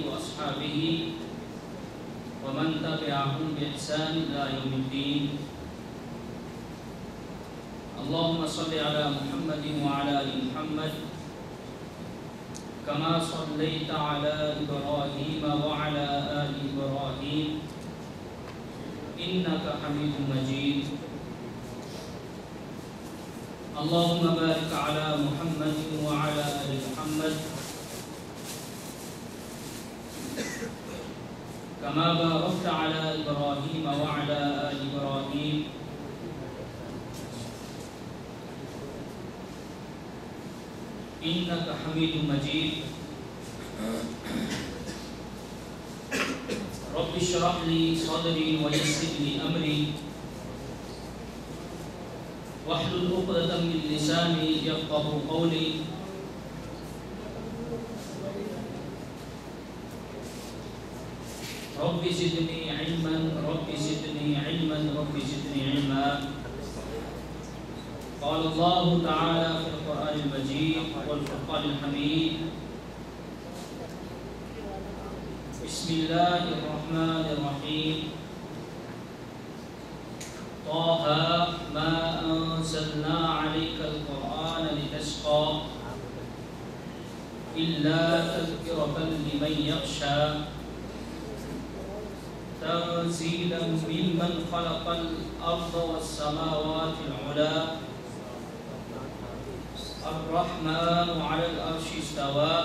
وأصحابه ومن تبعهم بإحسان إلى يوم الدين. اللهم صل على محمد وعلى آل محمد كما صليت على إبراهيم وعلى آل إبراهيم إنك حميد مجيد. اللهم بارك على محمد وعلى آل محمد كما باركت على إبراهيم وعلى آل إبراهيم إنك حميد مجيد. رب اشرح لي صدري ويسر لي أمري واحلل عقدة من لساني يفقهوا قولي. رب زدني علما رب زدني علما رب زدني علما. قال الله تعالى في القرآن المجيد والفرقان الحميد. بسم الله الرحمن الرحيم. طه ما أنزلنا عليك القرآن لتشقى إلا تذكرة لمن يخشى تنزيلا ممن خلق الأرض والسماوات العلى الرحمن على العرش استوى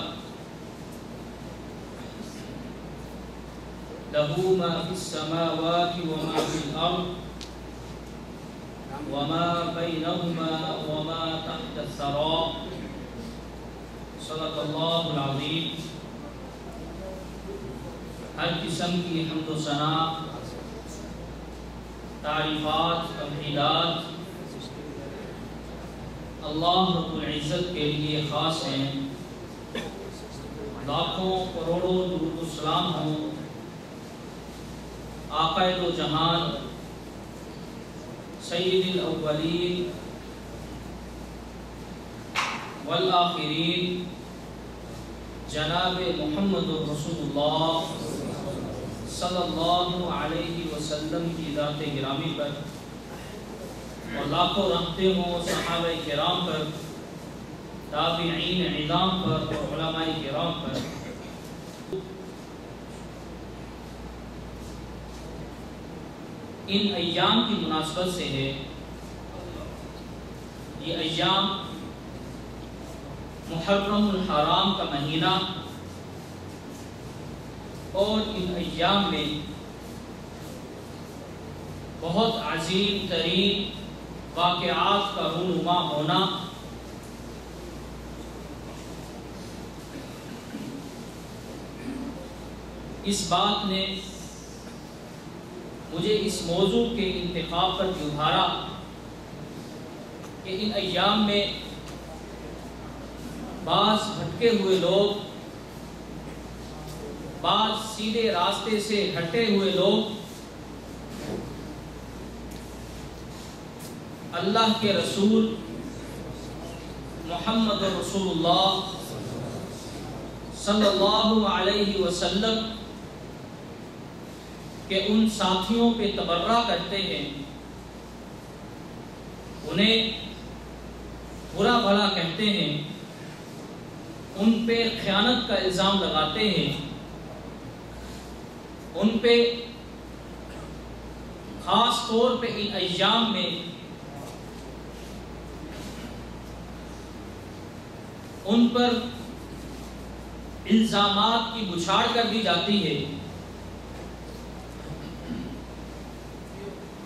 له ما في السماوات وما في الأرض وما بينهما وما تحت الثرى. صدق اللہ العظیم. ہر قسم کی حمد و ثنا، تعریفات، تمجیدات اللہ رب العزت کے لیے خاص ہیں. لاکھوں کروڑوں درود و سلام ہوں آقا دو جہان سید الاولین والآخرین جناب محمد رسول اللہ صلی اللہ علیہ وسلم کی ذات گرامی پر، اور لاکھوں رحمتیں ہوں صحابہ کرام پر، تابعین عظام پر اور علماء کرام پر. ان ایام کی مناسبت سے ہے، یہ ایام محرم الحرام کا مہینہ، اور ان ایام میں بہت عظیم ترین واقعات کا رونما ہونا، اس بات نے مجھے اس موضوع کے انتخاب پر ابھارا کہ ان ایام میں بعض بھٹکے ہوئے لوگ، بعض سیدھے راستے سے ہٹے ہوئے لوگ اللہ کے رسول محمد رسول اللہ صلی اللہ علیہ وسلم کہ ان ساتھیوں پہ تبرہ کرتے ہیں، انہیں برا بھلا کہتے ہیں، ان پہ خیانت کا الزام لگاتے ہیں، ان پہ خاص طور پہ ان ایام میں ان پر الزامات کی بچھاڑ کر دی جاتی ہے.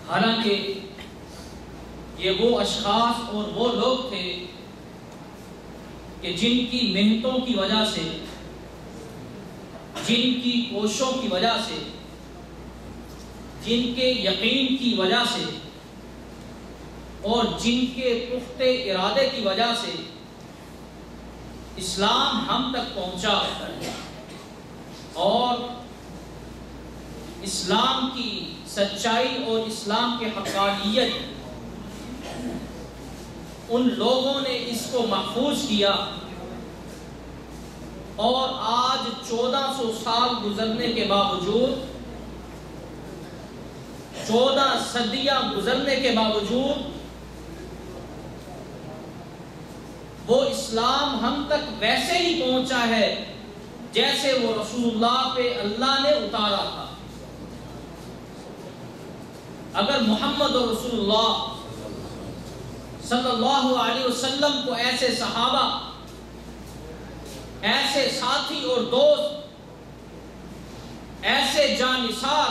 حالانکہ یہ وہ اشخاص اور وہ لوگ تھے کہ جن کی محنتوں کی وجہ سے، جن کی کوششوں کی وجہ سے، جن کے یقین کی وجہ سے اور جن کے پختہ ارادے کی وجہ سے اسلام ہم تک پہنچا اور اسلام کی سچائی اور اسلام کے حقانیت ان لوگوں نے اس کو محفوظ کیا، اور آج 1400 سال گزرنے کے باوجود، 14 صدیاں گزرنے کے باوجود وہ اسلام ہم تک ویسے ہی پہنچا ہے جیسے وہ رسول اللہ پہ اللہ نے اتارا تھا۔ اگر محمد رسول اللہ صلی اللہ علیہ وسلم کو ایسے صحابہ، ایسے ساتھی اور دوست، ایسے جانثار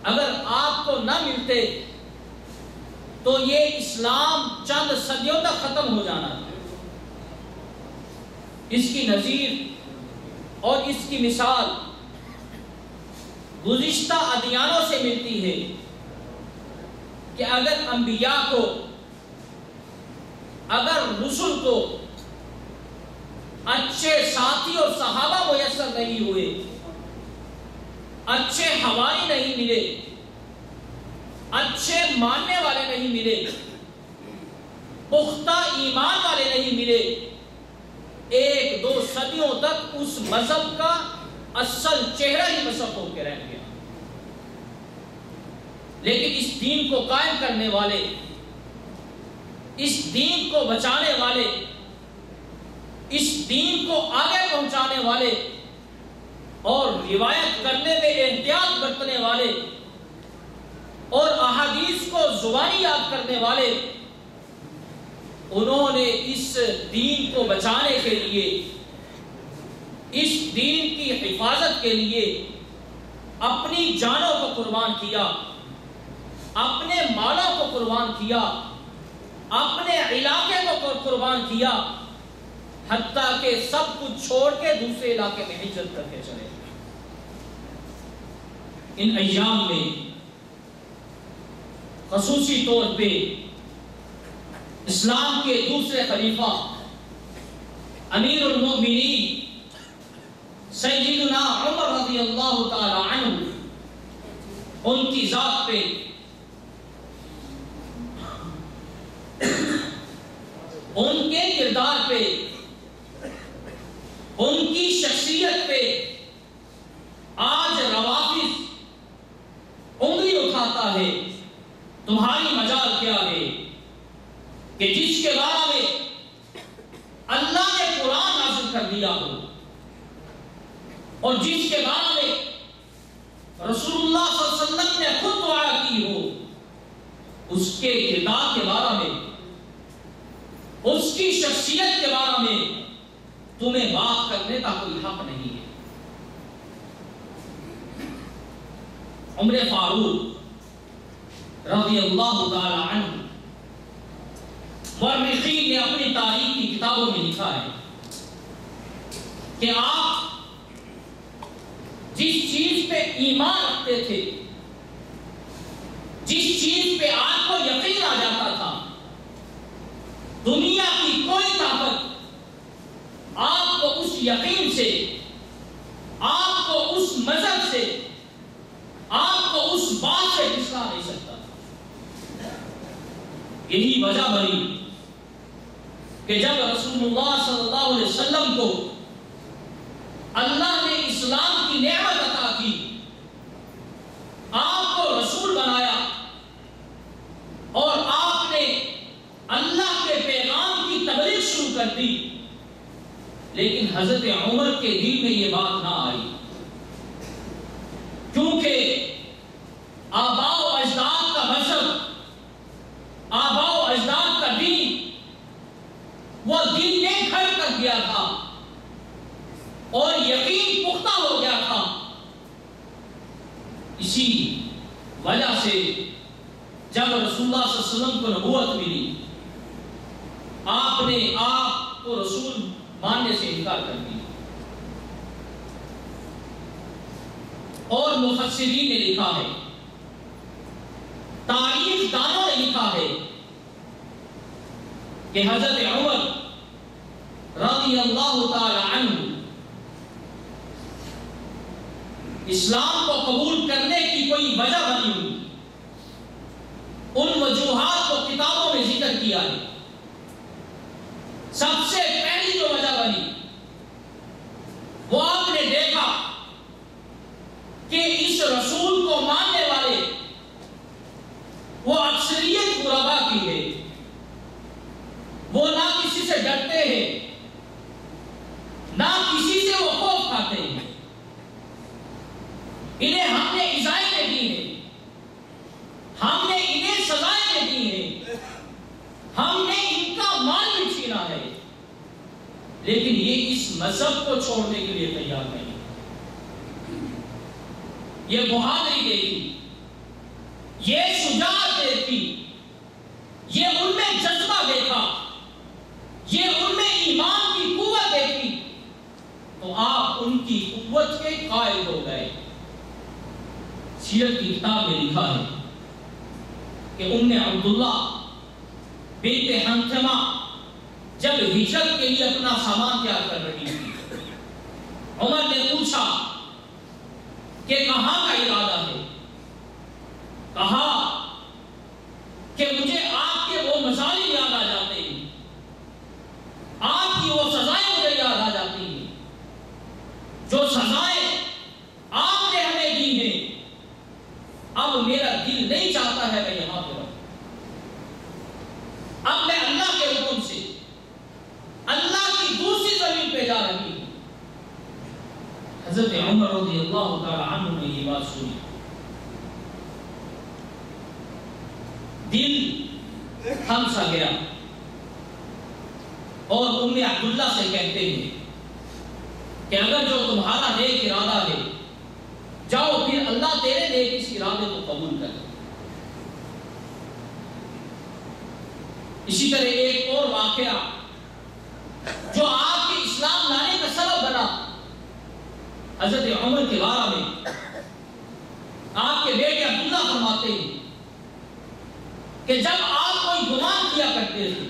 اگر آپ کو نہ ملتے تو یہ اسلام چند صدیوں تک ختم ہو جانا تھا۔ اس کی نظیر اور اس کی مثال گزشتہ ادیانوں سے ملتی ہے کہ اگر انبیاء کو، اگر رسل کو اچھے ساتھی اور صحابہ میسر نہیں ہوئے، اچھے حواری نہیں ملے، اچھے ماننے والے نہیں ملے، پختہ ایمان والے نہیں ملے، 1-2 صدیوں تک اس مذہب کا اصل چہرہ ہی مذہب ہو کے رہ گیا۔ لیکن اس دین کو قائم کرنے والے، اس دین کو بچانے والے، اس دین کو آگے پہنچانے والے اور روایت کرنے میں احتیاط برتنے والے اور احادیث کو زبانی یاد کرنے والے، انہوں نے اس دین کو بچانے کے لیے، اس دین کی حفاظت کے لیے اپنی جانوں کو قربان کیا، اپنے مالوں کو قربان کیا، اپنے علاقے کو قربان کیا، حتیٰ کہ سب کچھ چھوڑ کے دوسرے علاقے میں ہجرت کر کے چلے۔ ان ایام میں خصوصی طور پہ اسلام کے دوسرے خلیفہ امیر المؤمنین سیدنا عمر رضی اللہ تعالی عنہ، ان کی ذات پہ، ان کے کردار پہ، ان کی شخصیت پہ آج روافض انگلی اٹھاتا ہے۔ تمہاری مجال کیا ہے کہ جس کے بارے میں اللہ نے قرآن نازل کر دیا ہو اور جس کے بارے میں رسول اللہ صلی اللہ علیہ وسلم نے خود دعا کی ہو، اس کے کردار کے بارے میں، اس کی شخصیت کے بارے میں تمہیں بات کرنے کا کوئی حق نہیں ہے۔ عمر فاروق رضی اللہ تعالی عنہ، مورخین نے اپنی تاریخ کی کتابوں میں لکھا ہے کہ آپ جس چیز پہ ایمان رکھتے تھے، جس چیز پہ آپ کو یقین آ جاتا تھا، دنیا کی کوئی طاقت آپ کو اس یقین سے، آپ کو اس مذہب سے، آپ کو اس بات سے پھسلا نہیں سکتا۔ یہی وجہ بنی کہ جب رسول اللہ صلی اللہ علیہ وسلم کو اللہ نے اسلام کی نعمت عطا کی، آپ کو رسول بنایا اور آپ نے اللہ کے پیغام کی تبلیغ شروع کر دی، لیکن حضرت عمر کے دل میں یہ بات نہ آئی، کیونکہ آباء و اجداد کا مذہب، آباء و اجداد کا دین، وہ دین نے گھر کر دیا تھا اور یقین پختہ ہو گیا تھا۔ اسی وجہ سے جب رسول اللہ صلی اللہ علیہ وسلم کو نبوت ملی، آپ نے آپ کو رسول ماننے سے انکار کر دیا۔ اور مفسرین نے لکھا ہے، تاریخ دانوں نے لکھا ہے کہ حضرت عمر رضی اللہ تعالی عنہ اسلام کو قبول کرنے کی کوئی وجہ بنی ہوئی، ان وجوہات کو کتابوں میں ذکر کیا ہے۔ سب سے پہلی جو وجہ بنی اس رسول کو ماننے والے وہ اکثریت غربا کی ہے، وہ نہ کسی سے ڈرتے ہیں، نہ کسی سے وہ خوف کھاتے ہیں۔ انہیں ہم نے اجازتیں دی ہیں، ہم نے انہیں سزائیں دی ہیں، ہم نے ان کا مال بھی چھینا ہے، لیکن یہ اس مذہب کو چھوڑنے کے لیے تیار نہیں۔ یہ بہادری دیکھی، یہ شجاعت دیکھی، یہ ان میں جذبہ دیکھا، یہ ان میں ایمان کی قوت دیکھی، تو آپ ان کی قوت کے قائل ہو گئے۔ سیرت کی کتاب میں لکھا ہے کہ ام عبداللہ بنت حنثمہ جب ہجرت کے لیے اپنا سامان تیار کر رہی تھی، عمر نے پوچھا کہ کہاں کا ارادہ ہے؟ کہا کہ مجھے آپ کے وہ مظالم یاد آ جاتے ہیں، آپ کی وہ سزائیں مجھے یاد آ جاتی ہیں، جو سزائیں آپ نے ہمیں دی ہیں۔ اب میرا دل نہیں چاہتا ہے میں یہاں پہ رہوں، اب میں اللہ کے حکم سے اللہ کی دوسری زمین پہ جا رہی ہوں۔ حضرت عمر رضی اللہ تعالی عنہ نے یہ بات سنی، دل تھم سا گیا، اور ام عبداللہ سے کہتے ہیں کہ اگر جو تمہارا نیک ارادہ ہے جاؤ، پھر اللہ تیرے نیک اس ارادے کو قبول کرے۔ اسی طرح ایک اور واقعہ جو آپ کے اسلام لانے کا سبب بنا، حضرت عمر کے بارے میں آپ کے بیٹے عبداللہ فرماتے ہیں کہ جب آپ کوئی گمان کیا کرتے تھے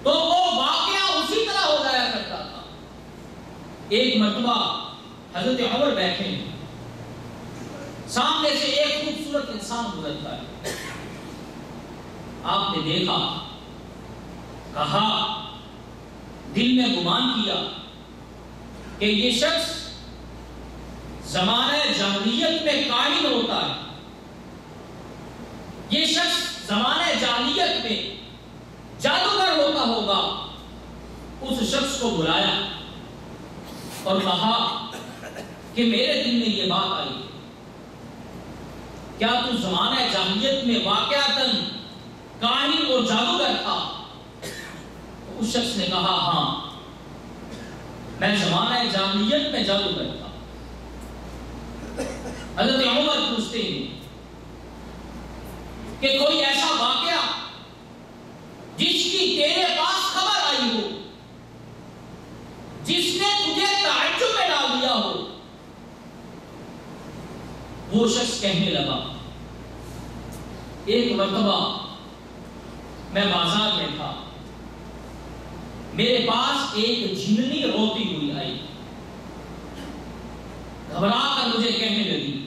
تو وہ واقعہ اسی طرح ہو جایا کرتا تھا۔ ایک مرتبہ حضرت عمر بیٹھے ہیں، سامنے سے ایک خوبصورت انسان گزرتا ہے، آپ نے دیکھا، کہا، دل میں گمان کیا کہ یہ شخص زمانہ جاہلیت میں کاہن ہوتا ہے، یہ شخص زمانہ جاہلیت میں جادوگر ہوتا ہوگا۔ اس شخص کو بلایا اور کہا کہ میرے دل میں یہ بات آئی، کیا تو زمانہ جاہلیت میں واقعتاً کاہن اور جادوگر تھا؟ تو اس شخص نے کہا ہاں، میں زمانہ جاہلیت میں جادوگر تھا۔ حضرت عمر پوچھتے ہیں کہ کوئی ایسا واقعہ جس کی تیرے پاس خبر آئی ہو، جس نے تجھے تعجب میں ڈال دیا ہو؟ وہ شخص کہنے لگا، ایک مرتبہ میں بازار میں تھا، میرے پاس ایک جھننی روتی ہوئی آئی، گھبرا کر مجھے کہنے لگی،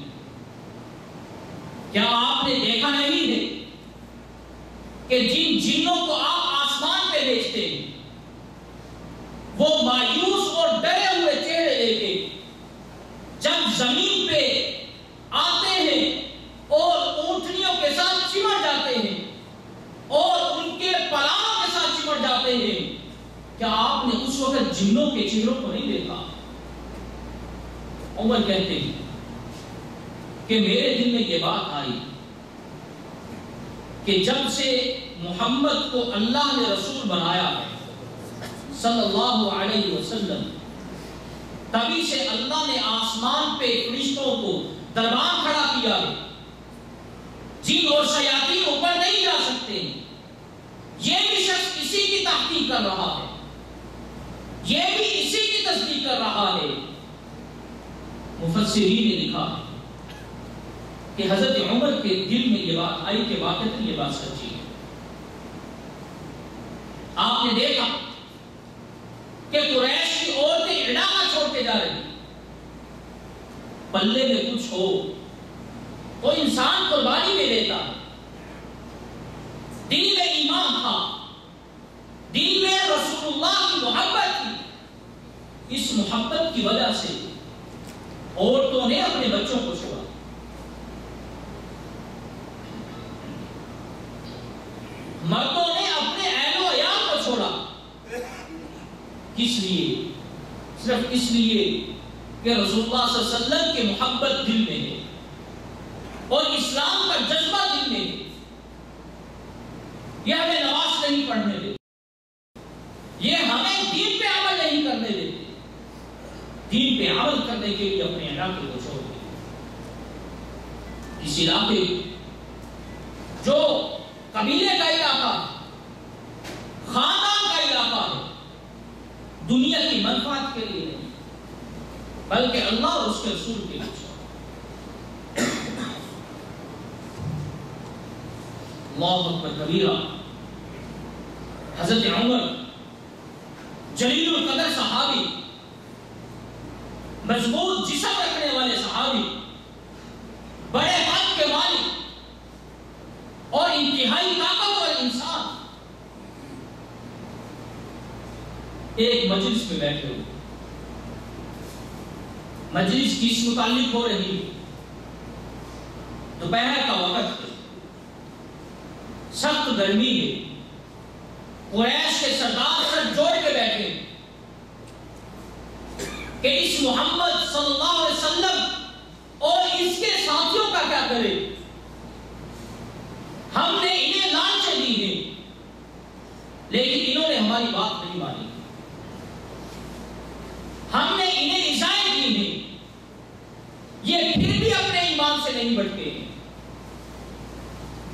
کیا آپ نے دیکھا نہیں ہے کہ جن جنوں کو آپ آسمان پہ بھیجتے ہیں وہ مایوس اور ڈرے ہوئے چہرے لے کے جب زمین پہ آتے ہیں اور اونٹنیوں کے ساتھ چمٹ جاتے ہیں اور ان کے پلانوں کے ساتھ چمٹ جاتے ہیں، کیا آپ نے اس وقت جنوں کے چہروں کو نہیں دیکھا؟ عمر کہتے ہیں کہ میرے دل میں یہ بات آئی کہ جب سے محمد کو اللہ نے رسول بنایا ہے صلی اللہ علیہ وسلم، تبھی سے اللہ نے آسمان پہ فرشتوں کو دربان کھڑا کیا ہے، جن اور شیاطین اوپر نہیں جا سکتے۔ یہ بھی شخص اسی کی تحقیق کر رہا ہے، یہ بھی اسی کی تصدیق کر رہا ہے۔ مفسرین نے لکھا ہے کہ حضرت عمر کے دل میں یہ بات آئی کہ واقعی یہ بات سچی ہے۔ آپ نے دیکھا کہ قریش کی عورتیں علاقہ چھوڑ کے جا رہی، پلے میں کچھ ہو تو انسان قربانی میں لیتا، دل میں ایمان تھا، دل میں رسول اللہ کی محبت تھی، اس محبت کی وجہ سے عورتوں نے اپنے بچوں کو چھوڑا، مردوں نے اپنے اہل و عیال کو چھوڑا. کس لیے؟ صرف اس لیے کہ رسول اللہ صلی اللہ علیہ وسلم کی محبت دل میں ہے اور اسلام کا جذبہ دل میں ہے. یہ ہمیں نماز نہیں پڑھنے دیتے، یہ ہمیں دین پہ عمل نہیں کرنے دیتے. دین پہ عمل کرنے کے لیے اپنے علاقے کو چھوڑ دیں. اس علاقے جو قبیلے کا علاقہ ہے، خاندان کا علاقہ ہے، دنیا کی منفعت کے لیے نہیں بلکہ اللہ اور اس کے رسول کے لیے. اللہ اکبر کبیرہ. حضرت عمر جلیل القدر صحابی، مضبوط جسم رکھنے والے صحابی، بڑے قد کے مالک اور انتہائی طاقتور انسان، ایک مجلس میں بیٹھے ہوئے. مجلس کس متعلق ہو رہی؟ دوپہر کا وقت ہے، سخت گرمی ہے. قریش کے سردار سر جوڑ کے بیٹھے کہ اس محمد صلی اللہ علیہ وسلم اور اس کے ساتھیوں کا کیا کرے. ہم نے انہیں لالچ دی ہے لیکن انہوں نے ہماری بات نہیں مانی. ہم نے انہیں ایذائیں دی ہیں، یہ پھر بھی اپنے ایمان سے نہیں بٹکے.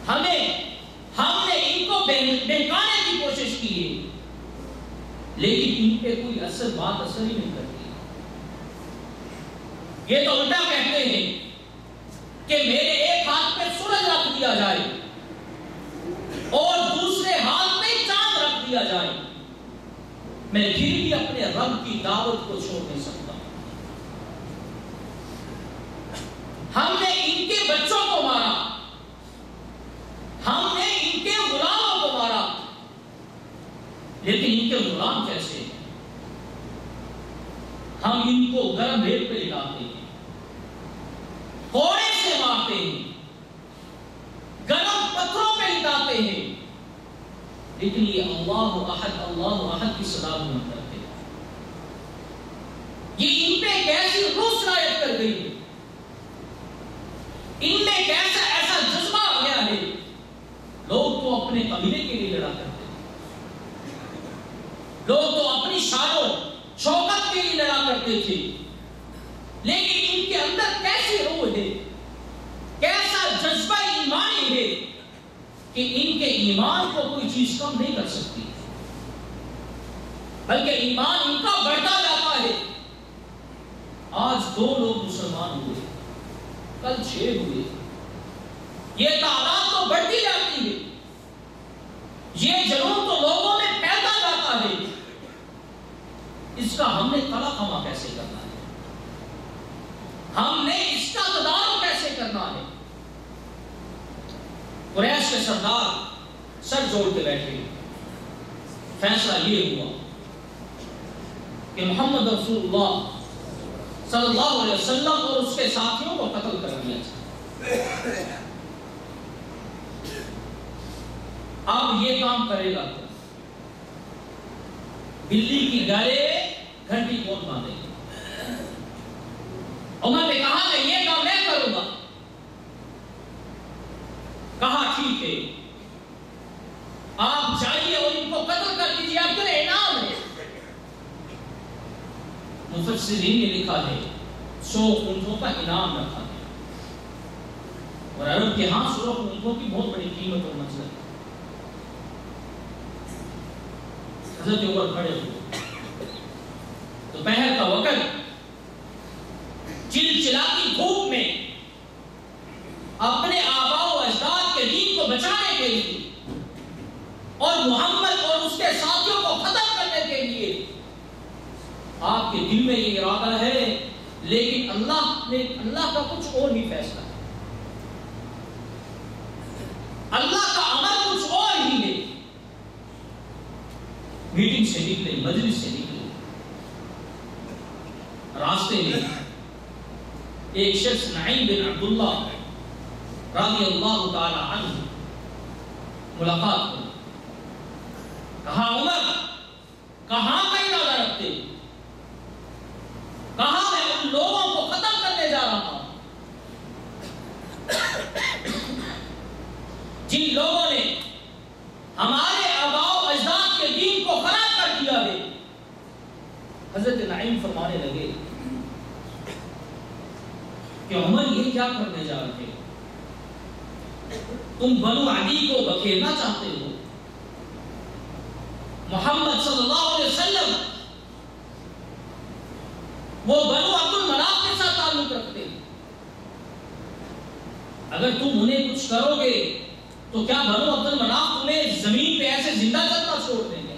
ہم نے ان کو بہکانے کی کوشش کی ہے لیکن ان پہ کوئی بات اثر ہی نہیں کرتی. یہ تو الٹا کہتے ہیں کہ میرے ایک ہاتھ پہ سورج رکھ دیا جائے اور دوسرے ہاتھ پہ چاند رکھ دیا جائے، میں پھر بھی اپنے رب کی دعوت کو چھوڑ نہیں سکتا. ہم نے ان کے بچوں کو مارا، ہم نے ان کے غلاموں کو مارا، لیکن ان کے غلام کیسے ہیں؟ ہم ان کو گرم ریت پہ لٹاتے ہیں، کوڑے سے مارتے ہیں، گرم پتھروں پہ لٹاتے ہیں، لیکن یہ اللہ احد کی صدا نہیں کرتے. یہ ان پہ کیسی روح صلاحیت کر گئی ہے، ان میں کیسا ایسا جذبہ آ گیا ہے. لوگ تو اپنے قبیلے کے لیے لڑا کرتے تھے، لوگ تو اپنی شان و شوکت کے لیے لڑا کرتے تھے، لیکن ان کے اندر کیسی روح ہے، کیسا جذبہ ایمانی ہے کہ ان کے ایمان کو کوئی چیز کم نہیں کر سکتی، بلکہ ایمان ان کا بڑھتا جاتا ہے. آج 2 لوگ مسلمان ہوئے، کل 6 ہوئے، یہ تعداد تو بڑھتی جاتی ہے، یہ جنون تو لوگوں میں پھیلتا جاتا ہے. اس کا ہم نے قلع خما کیسے کرنا ہے؟ ہم نے اس کا تدارک کیسے کرنا ہے؟ قریش کے سردار سر جوڑ کے بیٹھے. فیصلہ یہ ہوا کہ محمد رسول اللہ صلی اللہ علیہ وسلم اور اس کے ساتھیوں کو قتل کر دیا جائے. اب یہ کام کرے گا تو بلی کی گالے گھنٹی کون باندھے گا؟ عمر نے کہا کہ یہ کام میں کروں گا. کہا ٹھیک ہے، آپ جائیے اور ان کو قتل کر دیجیے، آپ کے انعام ہے. مفسرین نے لکھا ہے 100 اونٹوں کا انعام رکھا ہے، اور عرب کے ہاں 100 اونٹوں کی بہت بڑی قیمت اور منزلت ہے. حضرت عمر کھڑے ہوئے، دوپہر کا وقت، چلچلاتی دھوپ میں اپنے آباء و اجداد کے دین کو بچانے کے لیے اور محمد اور اس کے ساتھیوں کو ختم کرنے کے لیے آپ کے دل میں یہ ارادہ ہے، لیکن اللہ کا کچھ اور ہی فیصلہ ہے، اللہ کا عمل کچھ اور ہی ہے. میٹنگ سے نکلے، مجلس سے نکلے، راستے میں ایک شخص نعیم بن عبداللہ رضی اللہ تعالی عنہ ملاقات ہوئی. کہا عمر کہاں کا ارادہ رکھتے ہو؟ کہا میں ان لوگوں کو ختم کرنے جا رہا ہوں جن لوگوں نے ہمارے آباء و اجداد کے دین کو خراب کر دیا ہے. حضرت نعیم فرمانے لگے کہ عمر یہ کیا کرنے جا رہے ہو؟ تم بنو عدی کو بکھیرنا چاہتے ہو؟ محمد صلی اللہ علیہ وسلم وہ بنو عبد المناف کے ساتھ تعلق رکھتے ہیں. اگر تم انہیں کچھ کرو گے تو کیا بنو عبد المناف تمہیں زمین پہ ایسے زندہ چلتا چھوڑ دیں گے؟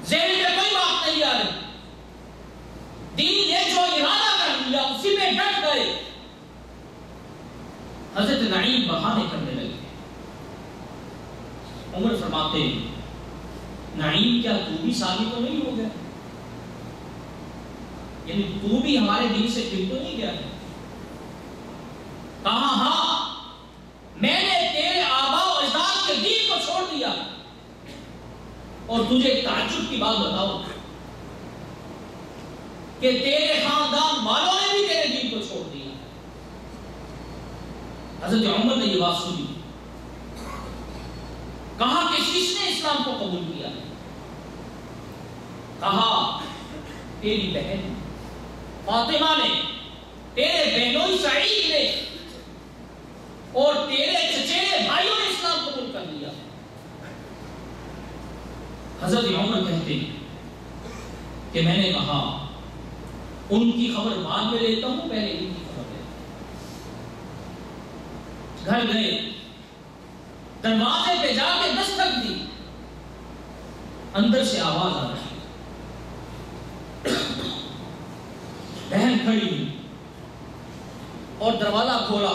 ذہن میں کوئی بات نہیں آ رہی. دین نے جو ارادہ کر لیا اسی میں ڈٹ گئے. حضرت نعیم بہانے کرنے لگے. عمر فرماتے ہیں نعیم کیا تو بھی سالی تو نہیں ہو گیا؟ یعنی تو بھی ہمارے دین سے پھر تو نہیں گیا ہے؟ کہا ہاں میں نے تیرے آباء و اجداد کے دین کو چھوڑ دیا. اور تجھے تعجب کی بات بتاؤ کہ تیرے خاندان والوں نے بھی تیرے دین کو چھوڑ دیا. حضرت عمر نے یہ بات سنی. کہا کس نے اسلام کو قبول کیا ہے؟ کہا تیری بہن فاطمہ نے، تیرے بہنوئی سعید نے اور تیرے چچیرے بھائیوں نے اسلام قبول کر لیا. حضرت عمر کہتے ہیں کہ میں نے کہا ان کی خبر بعد میں لیتا ہوں، پہلے ان کی خبر لیتا ہوں. گھر گئے، دروازے پہ جا کے دستک دی. اندر سے آواز آ رہی. بہن کھڑی ہوئی اور دروازہ کھولا.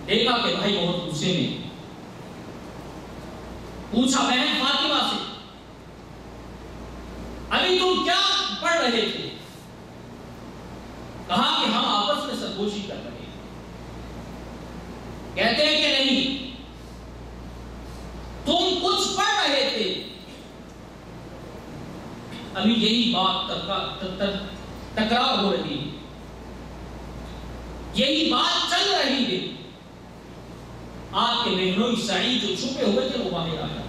دیکھا کہ بھائی بہت غصے میں. پوچھا بہن فاطمہ سے ابھی تم کیا پڑھ رہے تھے؟ کہا کہ ہم آپس میں سرگوشی کر رہے ہیں. کہتے ہیں کہ نہیں تم کچھ پڑھ رہے تھے. ابھی یہی بات تکرار ہو رہی ہے، یہی بات چل رہی ہے. آپ کے بہنوئی سعید جو چھپے ہوئے تھے وہ باہر آیا.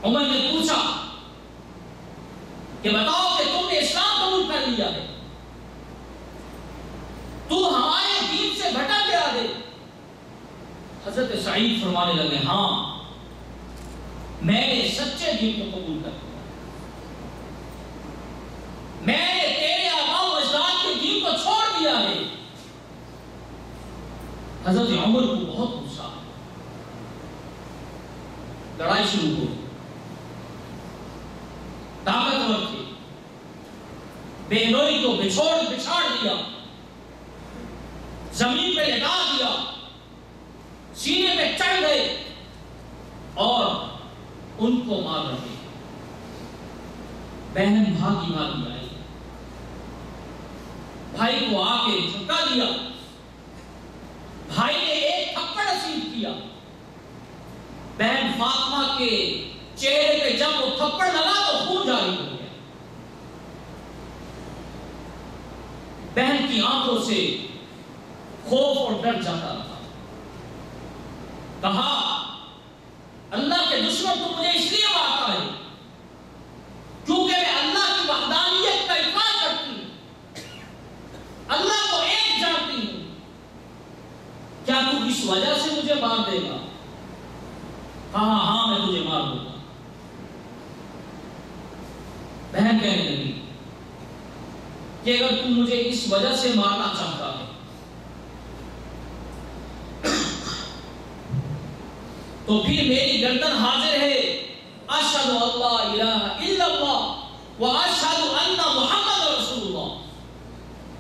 عمر نے پوچھا کہ بتاؤ کہ تم نے اسلام قبول کر لیا ہے، تو ہمارے دین سے بھٹک گیا ہے. حضرت سعید فرمانے لگے ہاں میں نے سچے دین کو قبول کر لیا. میں نے تیرے آباء و اجداد کے دین کو چھوڑ دیا ہے. حضرت عمر کو بہت غصہ. لڑائی شروع ہو. طاقتور تھے، بہنوئی کو بچھاڑ دیا، زمین پہ لٹا دیا، سینے پہ چڑھ گئے اور ان کو مار رہے. بہن بھاگی آئی، بھائی کو آ کے جھٹکا دیا. بھائی نے ایک تھپڑ نصیب کیا. بہن فاطمہ کے چہرے پہ جب وہ تھپڑ لگا تو خون جاری ہو گیا. بہن کی آنکھوں سے خوف اور ڈر جاتا رہا. کہا اللہ کے دشمن تو مجھے اس لیے مارتا ہے کیونکہ میں اللہ کی وحدانیت کا اقرار کرتی ہوں، اللہ کو ایک جانتی ہوں. کیا تو اس وجہ سے مجھے مار دے گا؟ کہا ہاں میں تجھے مار دوں گا. بہن کہنے لگی کہ اگر تم مجھے اس وجہ سے مارنا چاہتا ہے تو پھر میری گردن حاضر ہے. اشہد اللہ الہ الا اللہ و اشہد ان محمد رسول اللہ.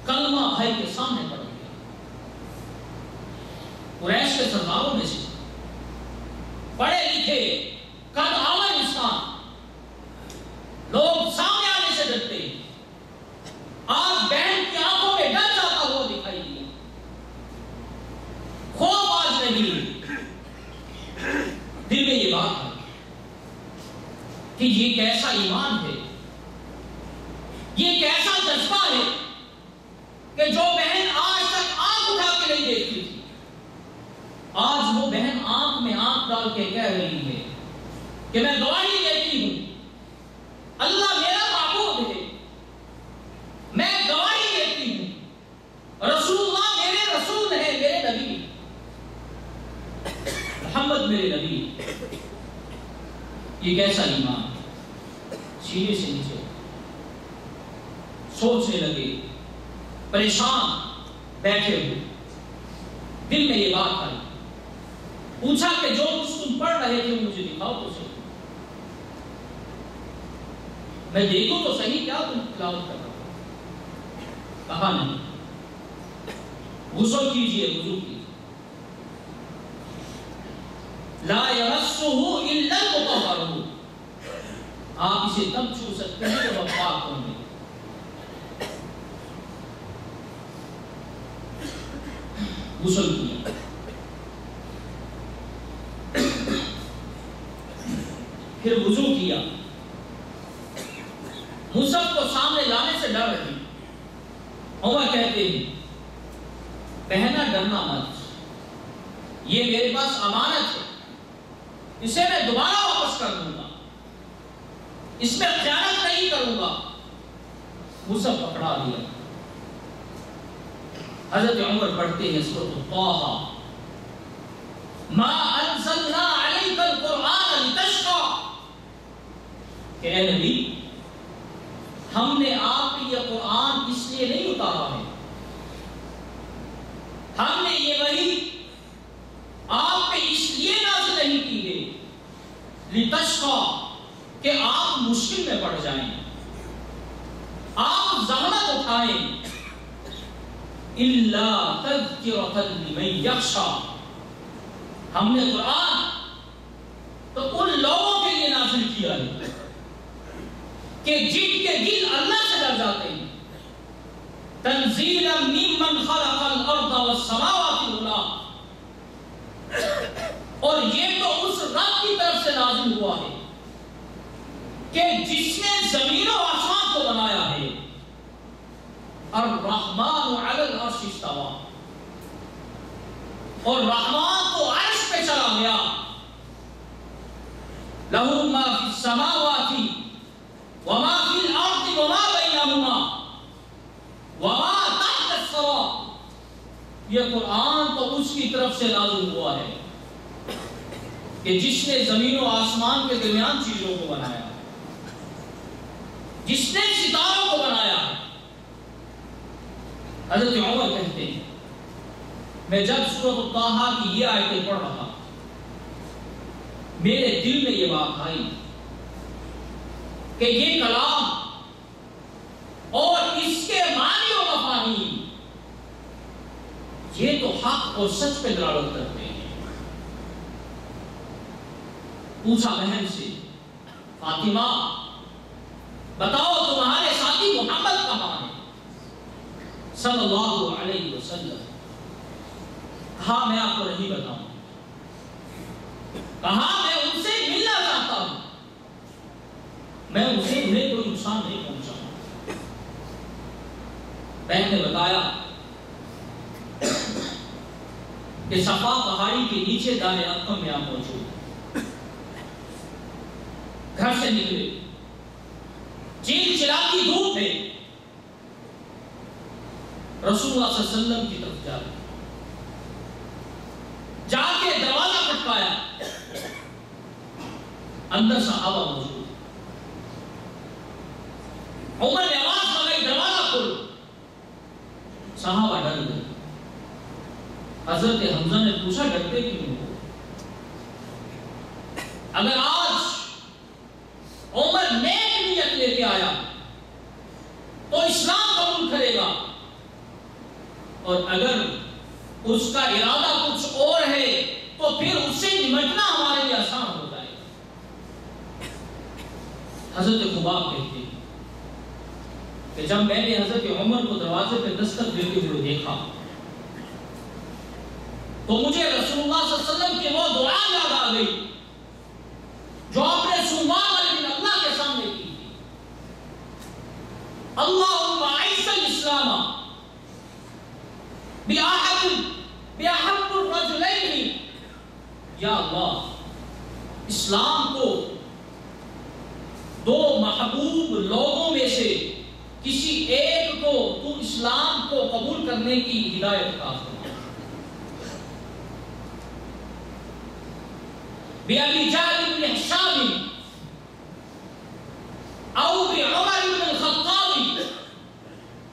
کلمہ بھائی کے سامنے پڑھ دیا. قریش کے سرداروں میں سے پڑھے لکھے قد آور انسان کہ یہ کیسا ایمان ہے، یہ کیسا جذبہ ہے کہ جو بہن آج تک آنکھ اٹھا کے نہیں دیکھتی تھی، آج وہ بہن آنکھ میں آنکھ ڈال کے کہہ رہی ہے کہ میں گواہی دیتی ہوں اللہ میرا معبود ہے، میں گواہی دیتی ہوں رسول اللہ میرے رسول ہے، میرے نبی محمد میرے نبی۔ یہ کیسا ایمان؟ سینے سے نیچے سوچنے لگے، پریشان بیٹھے ہوئے، دل میں یہ بات آئی، پوچھا کہ جو کچھ تم پڑھ رہے تھے مجھے دکھاؤ تو صحیح، میں دیکھوں تو صحیح کیا تم تلاوت کر رہے ہو۔ کہا نہیں، غسل کیجئے، وضو کیجئے، لا یمسہ الا المطہرون، آپ اسے تب چھو سکتے ہیں جب آپ پاک ہوں گے۔ غسل کیا، پھر وضو کیا، مصحف کو سامنے لانے سے ڈر رہی، عمر کہتے ہیں بہنا ڈرنا مت، یہ میرے پاس امانت ہے، اسے میں دوبارہ واپس کر دوں گا، اس میں خیانت نہیں کروں گا۔ مصحف پکڑا دیا، حضرت عمر پڑھتے ہیں سورۃ طٰہٰ، ما انزلنا علیک القرآن لتشقى، کہ اے نبی ہم نے آپ پہ یہ قرآن اس لیے نہیں اتارا ہے، ہم نے یہ وحی آپ پہ اس لیے نازل نہیں کی ہے لتشقى، کہ آپ مشکل میں پڑ جائیں، آپ زحمت اٹھائیں، الا تذکرۃ لمن یخشی، ہم نے قرآن تو ان لوگوں کے لیے نازل کیا ہے کہ جن کے دل اللہ سے ڈر جاتے ہیں، تنزیلا ممن خلق الارض والسماوات العلی، اور یہ تو اس رب کی طرف سے نازل ہوا ہے کہ جس نے زمین و آسمان کو بنایا ہے، الرحمن علی العرش استوى، اور رحمان تو عرش پہ چلا گیا، لہ ما فی السماوات وما فی الارض وما بینہما وما تحت الثری، یہ قرآن تو اس کی طرف سے نازل ہوا ہے کہ جس نے زمین و آسمان کے درمیان چیزوں کو بنایا، جس نے ستاروں کو بنایا۔ حضرت عمر کہتے ہیں میں جب سورۃ طٰہٰ کی یہ آیتیں پڑھ رہا، میرے دل میں یہ بات آئی کہ یہ کلام اور اس کے معنی و مفاہیم یہ تو حق اور سچ پہ دلالت کرتے ہیں۔ پوچھا بہن سے، فاطمہ بتاؤ تمہارے ساتھی محمد کہاں ہے صلی اللہ علیہ وسلم؟ کہا میں آپ کو نہیں بتاؤں، کہا میں ان سے ملنا چاہتا ہوں، میں اسے انہیں کوئی نقصان نہیں پہنچاؤں۔ بہن نے بتایا کہ صفا پہاڑی کے نیچے دار ارقم میں آپ موجود، گھر سے نکلے، چیل چلاتی دھوپ ہے، رسول اللہ صلی اللہ علیہ وسلم کی طرف جا رہے، جا کے دروازہ کھٹکایا، اندر صحابہ موجود، عمر نے آواز لگائی دروازہ کھولو، صحابہ ڈر گئے۔ حضرت حمزہ نے پوچھا ڈرتے کیوں ہو؟ اگر آج عمر نیک نیت لے کے آیا تو اسلام قبول کرے گا، اور اگر اس کا ارادہ کچھ اور ہے تو پھر اس سے نمٹنا ہمارے لیے آسان ہو جائے گا۔ حضرت خباب کہتے ہیں کہ جب میں نے حضرت عمر کو دروازے پہ دستک دیتے ہوئے دیکھا تو مجھے رسول اللہ صلی اللہ علیہ وسلم کی وہ دعا یاد آ گئی جو آپ نے سوموار والے دن اللہ دو محبوب لوگوں میں سے کسی ایک کو تو اسلام کو قبول کرنے کی ہدایت کا فرما۔ بِأَبِي جَهْلٍ بن ہشام او بعمر بن الخطاب،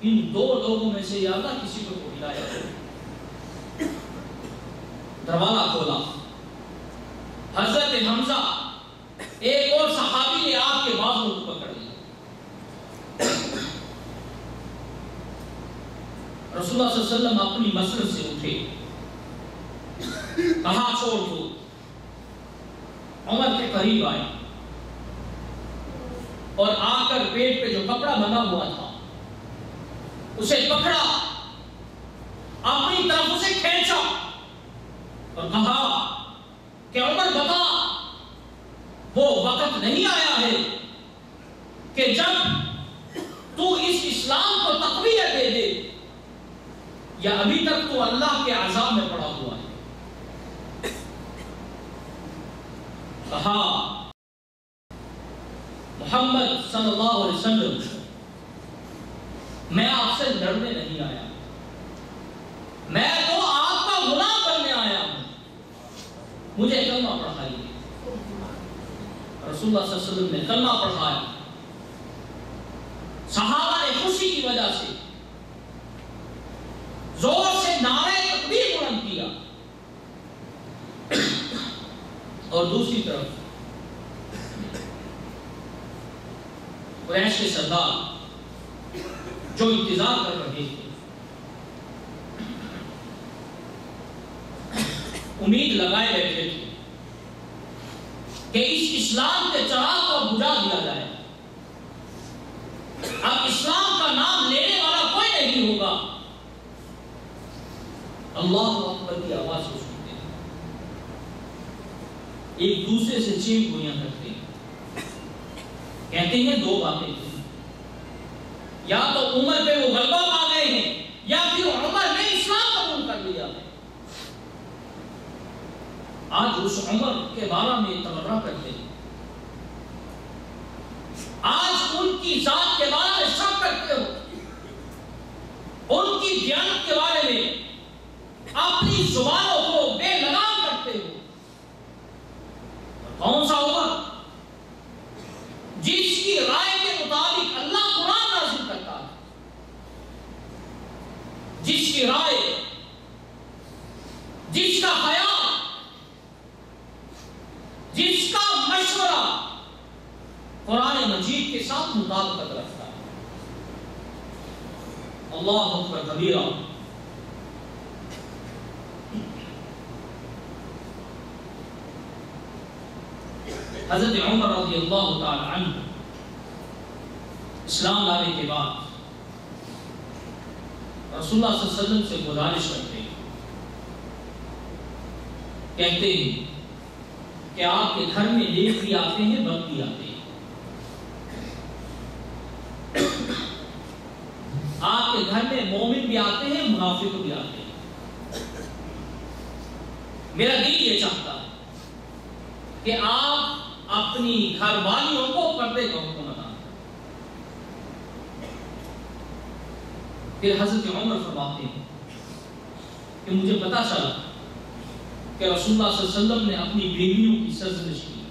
ان دو لوگوں میں سے یا اللہ کسی کو ہدایت دے۔ دروازہ کھولا، حضرت حمزہ ایک اور صحابی نے آپ کے بازو کو پکڑ لیا۔ رسول اللہ صلی اللہ علیہ وسلم اپنی مسجد سے اٹھے، کہا چھوڑ دو، عمر کے قریب آئے اور آ کر پیٹ پہ جو کپڑا بنا ہوا تھا اسے پکڑا، اپنی طرف اسے کھینچا اور کہا کہ عمر بتا، وہ وقت نہیں آیا ہے کہ جب تو اس اسلام کو تقویت دے دے، یا ابھی تک تو اللہ کے عذاب میں پڑا ہوا ہے؟ کہا محمد صلی اللہ علیہ وسلم میں آپ سے لڑنے نہیں آیا، میں تو آپ کا غلام بننے آیا ہوں، مجھے کلمہ پڑھائیے۔ رسول اللہ صلی اللہ علیہ وسلم نے کلمہ پڑھایا، صحابہ نے خوشی کی وجہ سے زور سے نعرہ تکبیر بلند کیا، اور دوسری طرف قریش کے سردار جو انتظار کر رہے تھے، امید لگائے بیٹھے تھے کہ اس اسلام کے چراغ کو بجھا دیا جائے، اب اسلام کا نام لینے والا کوئی نہیں ہوگا۔ اللہ اکبر کی آواز کو سنتے ہیں، ایک دوسرے سے چین گویاں کرتے ہیں، کہتے ہیں دو باتیں ہیں، یا تو عمر پہ وہ غلبہ پا گئے ہیں، یا پھر عمر نے اسلام قبول کر لیا ہے۔ آج اس عمر کے بارے میں تبرہ کرتے ہیں، آج ان کی ذات کے بارے میں شک کرتے ہو، ان کی دیانت کے بارے میں اپنی زبانوں کو بے لگام کرتے ہو۔ کون سا عمر؟ جس کی رائے کے مطابق اللہ قرآن نازل کرتا ہے، جس کی رائے، جس کا خیال، جس کا مشورہ قرآن مجید کے ساتھ مطابقت رکھتا ہے۔ اللہ اکبر کبیرہ۔ حضرت عمر رضی اللہ تعالی عنہ اسلام لانے کے بعد رسول اللہ صلی اللہ علیہ وسلم سے گزارش کرتے ہیں، کہتے ہیں کہ آپ کے گھر میں نیک بھی آتے ہیں، بد بھی آتے ہیں، آپ کے گھر میں مومن بھی آتے ہیں، منافق بھی آتے ہیں، میرا دل یہ چاہتا ہے کہ آپ اپنی گھر والیوں کو پردے کا حکم ادا کریں۔ پھر حضرت عمر فرماتے ہیں کہ مجھے پتا چلا کہ رسول اللہ صلی اللہ علیہ وسلم نے اپنی بیویوں کی سرزنش کی،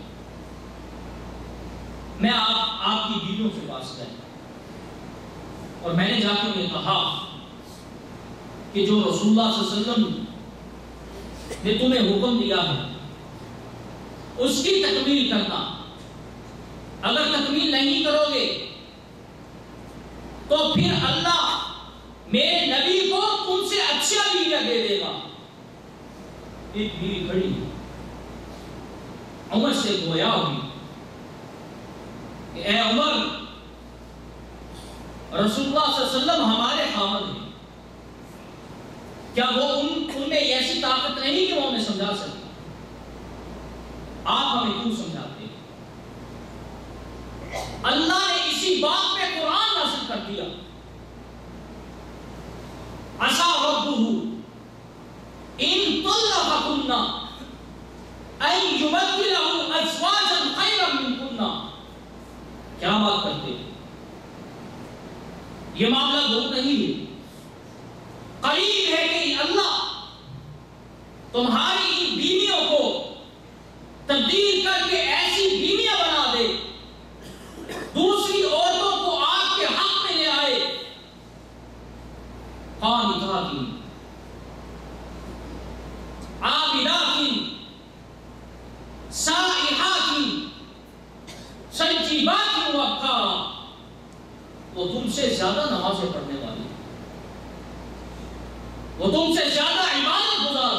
میں آپ کی بیویوں سے پاس گیا اور میں نے جا کے انہیں کہا کہ جو رسول اللہ صلی اللہ علیہ وسلم نے تمہیں حکم دیا ہے اس کی تکمیل کرنا، اگر تکمیل نہیں کرو گے تو پھر اللہ میرے نبی کو تم سے اچھا بیویاں دے دے گا۔ ایک بیوی کھڑی عمر سے گویا ہوئی کہ اے عمر، رسول اللہ صلی اللہ علیہ وسلم ہمارے خامد ہیں، کیا وہ ان میں ایسی طاقت نہیں کہ وہ ہمیں سمجھا سکتے؟ آپ ہمیں کیوں سمجھاتے ہیں؟ اللہ نے اسی بات پہ قرآن نازل کر دیا، عسى ربه ان طلقكن ان يبدله ازواجا خيرا منكن، یہ معاملہ دور نہیں ہے، قریب ہے کہ اللہ تمہاری ان بیویوں کو تبدیل کر کے ایسی بیویاں بنا دے، دوسری عورتوں کو آپ کے حق میں لے آئے، قانتات عابدات سائحات سجیبات وابکارا، وہ تم سے زیادہ نمازیں پڑھنے والی، وہ تم سے زیادہ عبادت گزار،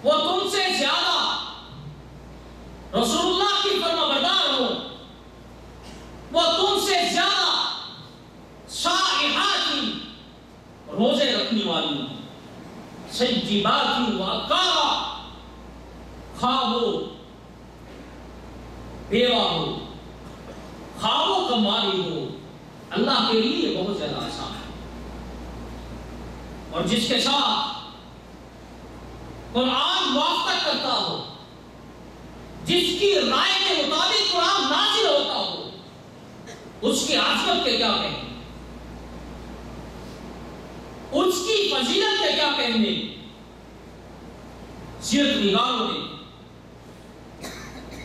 وہ تم سے زیادہ رسول اللہ کی فرما بردار ہو، وہ تم سے زیادہ سائحات روزے رکھنے والی، سجیبات وابکارا، خواہ وہ بیوہ ہو خواہ وہ کماری ہو، اللہ کے لیے یہ بہت زیادہ آسان ہے۔ اور جس کے ساتھ قرآن موافقت کرتا ہو، جس کی رائے کے مطابق قرآن نازل ہوتا ہو، اس کی عظمت کے کیا کہیں، اس کی فضیلت کے کیا کہنے۔ سیرت نگاروں نے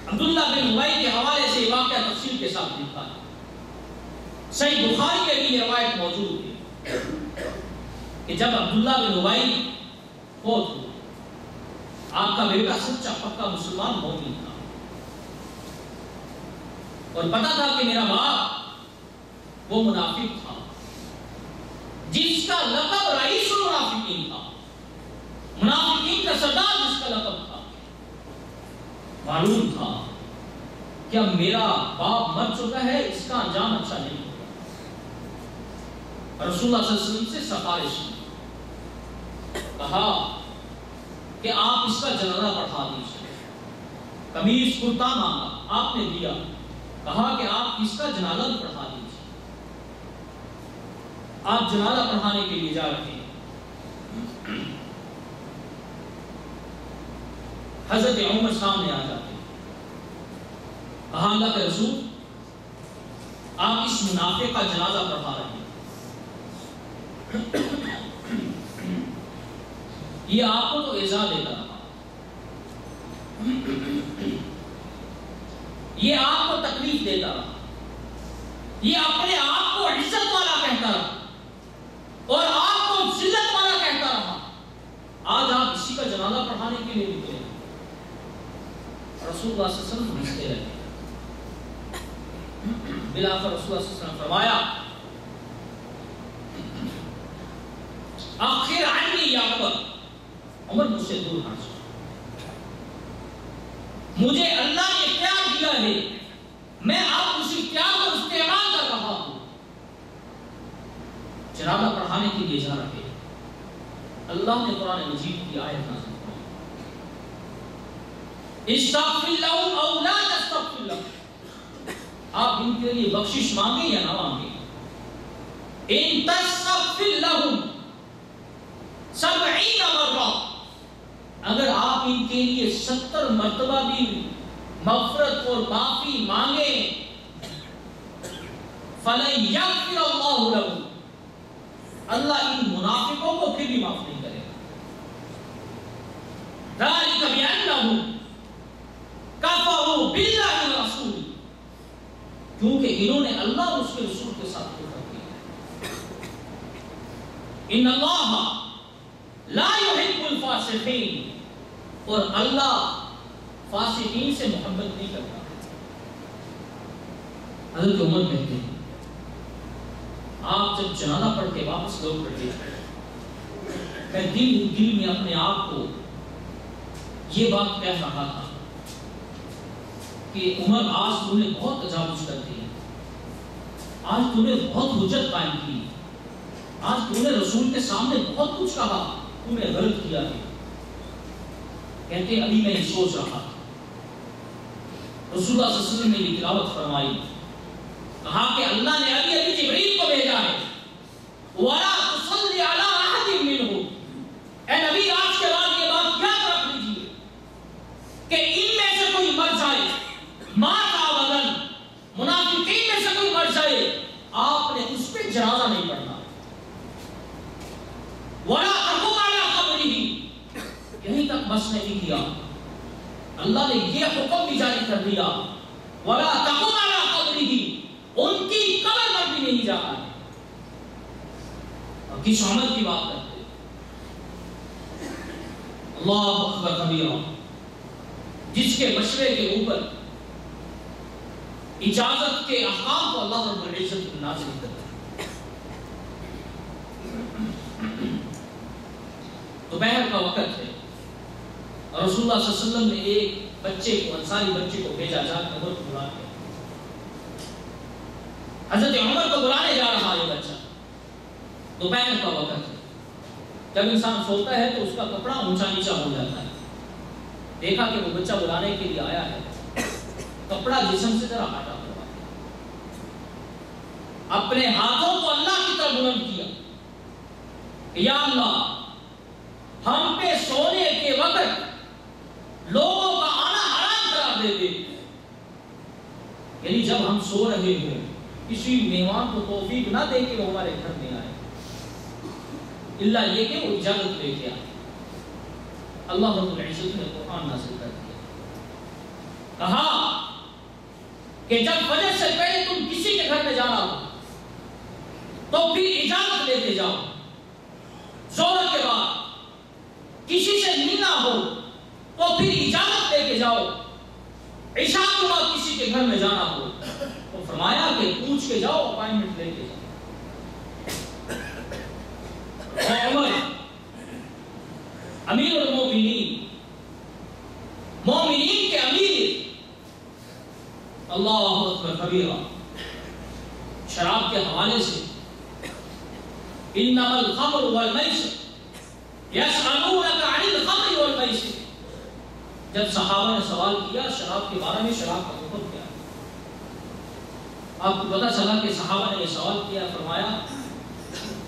عبداللہ بن ابی کے حوالے سے واقعہ تفصیل کے ساتھ لکھا ہے، صحیح بخاری میں بھی یہ روایت موجود ہے کہ جب عبداللہ بن ابی فوت ہوئے، آپ کا بیٹا سچا پکا مسلمان مومن تھا، اور پتا تھا کہ میرا باپ وہ منافق تھا جس کا لقب رئیس المنافقین تھا، منافقین کا سردار جس کا لقب تھا۔ معلوم تھا کہ اب میرا باپ مر چکا ہے، اس کا انجام اچھا نہیں ہوگا۔ رسول اللہ صلی اللہ علیہ وسلم سے سفارش کی، کہا کہ آپ اس کا جنازہ پڑھا دیجیے۔ قمیص کرتا مانگا، آپ نے دیا، کہا کہ آپ اس کا جنازہ پڑھا دیجیے۔ آپ جنازہ پڑھانے کے لیے جا رہے ہیں، حضرت عمر سامنے آ جاتے ہیں، کہا اللہ کے رسول آپ اس منافق کا جنازہ پڑھا رہے ہیں، یہ آپ کو تو ایذا دیتا رہا، یہ آپ کو تکلیف دیتا رہا، یہ اپنے آپ کو عزت والا کہتا رہا اور آپ کو ذلت والا کہتا رہا، آج آپ اسی کا جنازہ پڑھانے کے لیے نکلے۔ رسول اللہ صلی اللہ علیہ وسلم ہنستے رہے، بلاخر رسول اللہ صلی اللہ علیہ وسلم فرمایا آخر عنی یا عمر، عمر مجھ سے دور ہٹ جا، مجھے اللہ نے اختیار دیا ہے، میں اب اس اختیار کو استعمال کر رہا ہوں۔ جنازہ پڑھانے کے لیے جا رہے، اللہ نے قرآن مجید کی آیت نازل استغفر لهم او لا تستغفر لهم، آپ ان کے لیے بخشش مانگیں یا نہ مانگیں، ان تستغفر لهم 70 مرہ، اگر آپ ان کے لیے 70 مرتبہ بھی مغفرت اور معافی مانگیں، فلن یغفر اللہ لهم، اللہ ان منافقوں کو پھر بھی معاف نہیں کرے گا۔ ذالک بأنہم کفروا باللہ ورسولہ، کیونکہ انہوں نے اللہ اور اس کے رسول کے ساتھ کفر کیا۔ ان اللہ لا يحب الفاسقین، اور اللہ فاسقین سے محبت نہیں کرتا۔ حضرت عمر کہتے ہیں آپ جب جنازہ پڑھ کے واپس لوٹ پڑتے میں دل میں اپنے آپ کو یہ بات کہہ رہا تھا کہ عمر آج تم نے بہت تجاوز کر دی، آج تم نے بہت حجت قائم کی، آج تم نے رسول کے سامنے بہت کچھ کہا، تم نے غلط کیا ہے۔ کہتے ابھی میں یہ سوچ رہا تھا، رسول اللہ صلی اللہ علیہ وسلم نے یہ تلاوت فرمائی، کہا کہ اللہ نے ابھی ابھی جبریل کو بھیجا ہے، وَلَا تُصَلِّ عَلَىٰ أَحَدٍ مِّنْهُمْ، اے نبی آج کے بعد یہ بات یاد رکھ لیجیے کہ ان میں سے کوئی مر جائے، مات آبدن، منافقین میں سے کوئی مر جائے، آپ نے اس بس نہیں کیا، اللہ نے یہ حکم بھی جاری کر دیا وَلَا تَقُمْ عَلَىٰ قَبْرِهِ، ان کی قبر پر بھی نہیں جانا ہے۔ اور کس عمل کی بات کرتے ہیں؟ اللہ اکبر کبیرہ، جس کے مشورے کے اوپر اجازت کے احکام کو اللہ رب العزت نازل کرتا ہے۔ دوپہر کا وقت ہے اور رسول اللہ صلی اللہ علیہ وسلم نے ایک بچے کو، انصاری بچے کو بھیجا، جا کے عمر کو بلا کے، حضرت عمر کو بلانے جا رہا ہے بچہ۔ دوپہر کا وقت ہے، جب انسان سوتا ہے تو اس کا کپڑا اونچا نیچا ہو جاتا ہے۔ دیکھا کہ وہ بچہ بلانے کے لیے آیا ہے، کپڑا جسم سے ذرا ہٹا ہوا ہے، اپنے ہاتھوں کو اللہ کی طرف بلند کیا، یا اللہ ہم پہ سونے کے وقت لوگوں کا آنا حرام قرار دے دے، یعنی جب ہم سو رہے ہوں کسی مہمان کو توفیق نہ دے کہ وہ ہمارے گھر میں آئے، اللہ یہ کہ وہ اجازت لے کے آئے۔ اللہ رب العزت نے قرآن نازل کر دیا، کہا کہ جب فجر سے پہلے تم کسی کے گھر میں جانا ہو تو پھر اجازت لیتے جاؤ، ظہر کے بعد کسی سے ملنا ہو تو پھر اجازت لے کے جاؤ، عشاء کے بعد کسی کے گھر میں جانا ہو تو فرمایا کہ پوچھ کے جاؤ، اپائنٹمنٹ لے کے جاؤ۔ عمر امیر المومنین، مومنین کے امیر، اللہ اکبر کبیرہ، شراب کے حوالے سے انما الخمر والمیسر یسألونک عن الخمر والمیسر، جب صحابہ نے سوال کیا شراب کے بارے میں، شراب کا حکم کیا ہے، آپ کو پتہ چلا کہ صحابہ نے یہ سوال کیا، فرمایا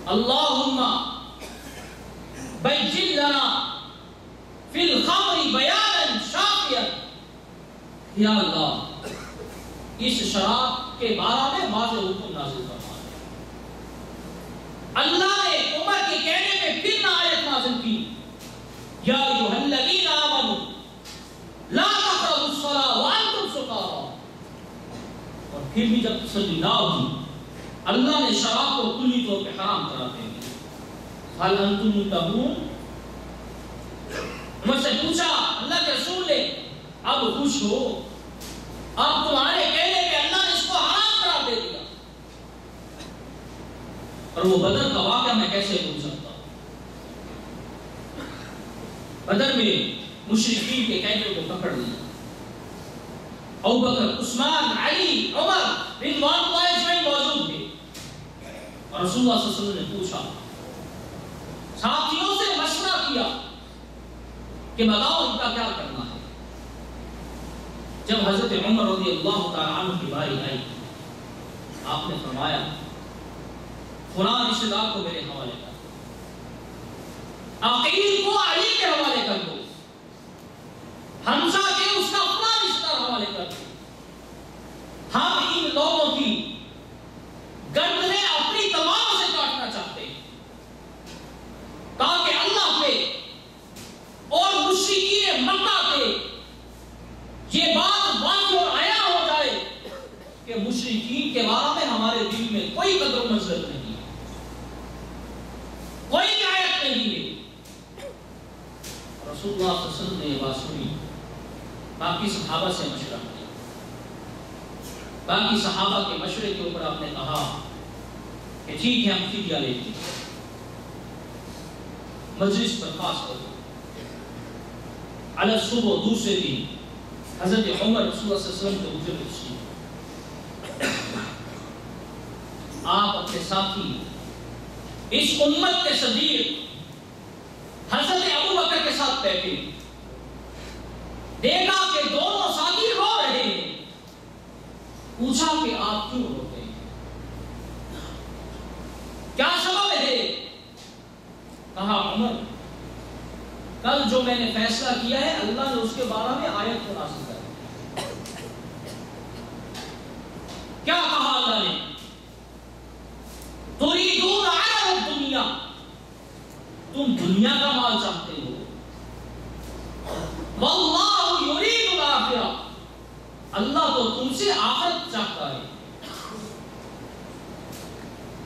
اللہم بین لنا فی الخمر بیانا شافیا، یا اللہ اس شراب کے بارے میں واضح حکم نازل فرما۔ اللہ نے عمر کے کہنے میں پھر نہ آیت نازل کی، یا ایھا الذین آمنوا لا تقربوا الصلاۃ وانتم سکارى، اور پھر بھی جب تسلی نہ ہوئی اللہ نے شراب کو کلی طور پہ حرام کرا دیا۔ هل انتم منتهون، عمر سے پوچھا اللہ کے رسول نے اب خوش ہو، اب تمہارے کہنے پہ اللہ نے اس کو حرام قرار دے دیا، اور وہ بدر کا واقعہ میں کیسے بھول سکتا ہوں؟ بدر میں مشرکین کے قیدیوں کو پکڑ لیا، ابوبکر، عثمان، علی، عمر رضوان اللہ اجمعین موجود تھے، اور رسول اللہ صلی اللہ علیہ وسلم نے پوچھا، ساتھیوں سے مشورہ کیا کہ بتاؤ ان کا کیا کرنا ہے۔ جب حضرت عمر رضی اللہ تعالیٰ عنہ کی باری آئی، آپ نے فرمایا فلاں رشتہ دار کو میرے حوالے کر دو، عقیل کو علی کے حوالے کر دو، حمزہ کے اس کا فلاں رشتہ دار حوالے کر دو، ہم ان لوگوں کی گردنیں اپنی تلواروں سے کاٹنا چاہتے ہیں تاکہ اللہ پہ اور مشرکین مکہ پہ یہ بات واضح اور عیاں ہو جائے کہ مشرکین کے بارے میں ہمارے دل میں کوئی قدر و منزلت نہیں ہے، کوئی رعایت نہیں ہے۔ رسول اللہ صلی اللہ علیہ وسلم نے یہ بات سنی، باقی صحابہ سے مشورہ کیا، باقی صحابہ کے مشورے کے اوپر آپ نے کہا کہ ٹھیک ہے ہم فدیہ لیتے ہیں، مجلس برخاست ہو۔ علی صبح دوسرے دن حضرت عمر رسول اللہ صلی اللہ علیہ وسلم کے حضور تشریف، آپ اپنے ساتھی اس امت کے صدیق حضرت ابوبکر کے ساتھ بیٹھے، دیکھا کہ دونوں ساتھی رو رہے ہیں، پوچھا کہ آپ کیوں روتے ہیں، کیا سبب ہے؟ کہا عمر کل جو میں نے فیصلہ کیا ہے اللہ نے اس کے بارے میں آیت کو نازل کر دیا۔ کیا کہا اللہ نے؟ تُرِيدُونَ عَرَضَ الدُّنْيَا، تم دنیا کا مال چاہتے ہو، تم سے آخرت چاہتا ہے.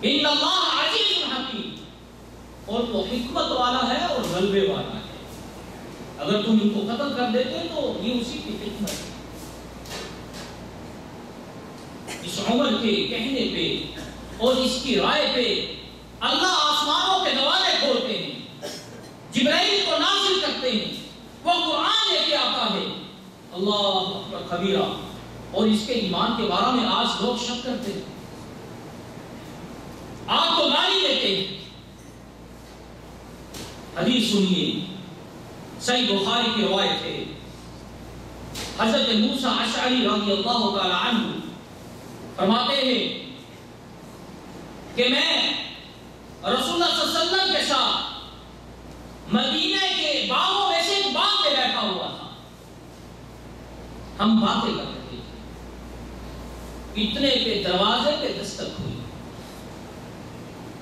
ان اللہ عزیز حکیم، اور وہ حکمت والا ہے اور غلبے والا ہے. اگر تم ان کو قتل کر دیتے تو یہ اسی کی حکمت ہے. اس عمر کے کہنے پہ اور اس کی رائے پہ اللہ آسمانوں کے دروازے کھولتے ہیں، جبرائیل کو نازل کرتے ہیں، وہ قرآن لے کے آتا ہے. اللہ اکبر کبیرہ. اور اس کے ایمان کے بارے میں آج لوگ شک کرتے ہیں، آپ کو گالی دیتے ہیں. حدیث سنیے، صحیح بخاری کی روایت ہے. حضرت موسیٰ اشعری رضی اللہ تعالی عنہ فرماتے ہیں کہ میں رسول اللہ صلی اللہ علیہ وسلم کے ساتھ مدینہ کے باغوں میں سے ایک باغ میں بیٹھا ہوا تھا. ہم باتیں کر رہے تھے، اتنے پہ دروازے پہ دستک ہوئی.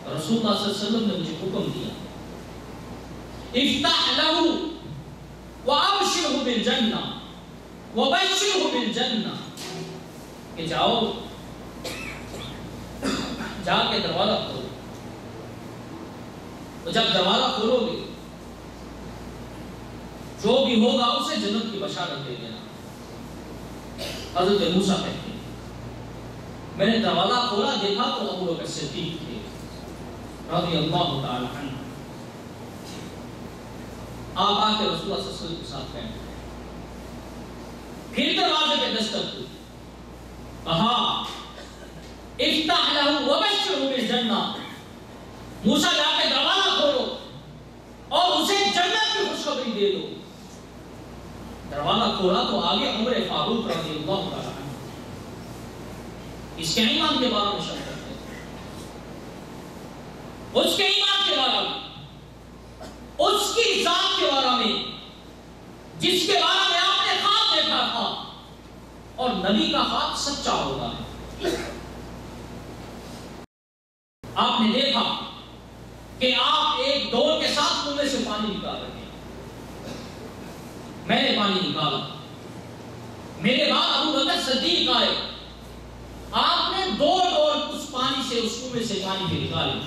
رسول اللہ صلی اللہ علیہ وسلم نے مجھے حکم دیا، افتح له وابشره بالجنہ وبشره بالجنہ، کہ جاؤ جا کے دروازہ کھولو. تو جب دروازہ کھولو گے جو بھی ہوگا اسے جنت کی بشارت دے دینا. حضرت موسیٰ کہتے ہیں میں نے دروازہ کھولا، دیکھا تو ابو بکر صدیق تھے رضی اللہ تعالی عنہ. آپ آ کے رسول اللہ صلی اللہ علیہ وسلم کے ساتھ بیٹھے، پھر دروازے پہ دستک ہوئی، کہا افتح له وبشره بالجنہ، موسیٰ جا کے دروازہ کھولو اور اسے جنت کی خوشخبری دے دو. دروازہ کھولا تو آگے عمر فاروق رضی اللہ تعالی عنہ. اس کے ایمان کے بارے میں شک کرتے ہیں، اس کے ایمان کے بارے میں، اس کی ذات کے بارے میں جس کے بارے میں آپ نے خواب دیکھا تھا، اور نبی کا خواب سچا ہوتا ہے. آپ نے دیکھا کہ آپ ایک ڈول کے ساتھ کنویں سے پانی نکال رہے ہیں، میں نے پانی نکالا، میرے بعد ابو بکر صدیق آئے، آپ نے 2 ڈول اس پانی سے، اس کنویں سے پانی کے نکالے.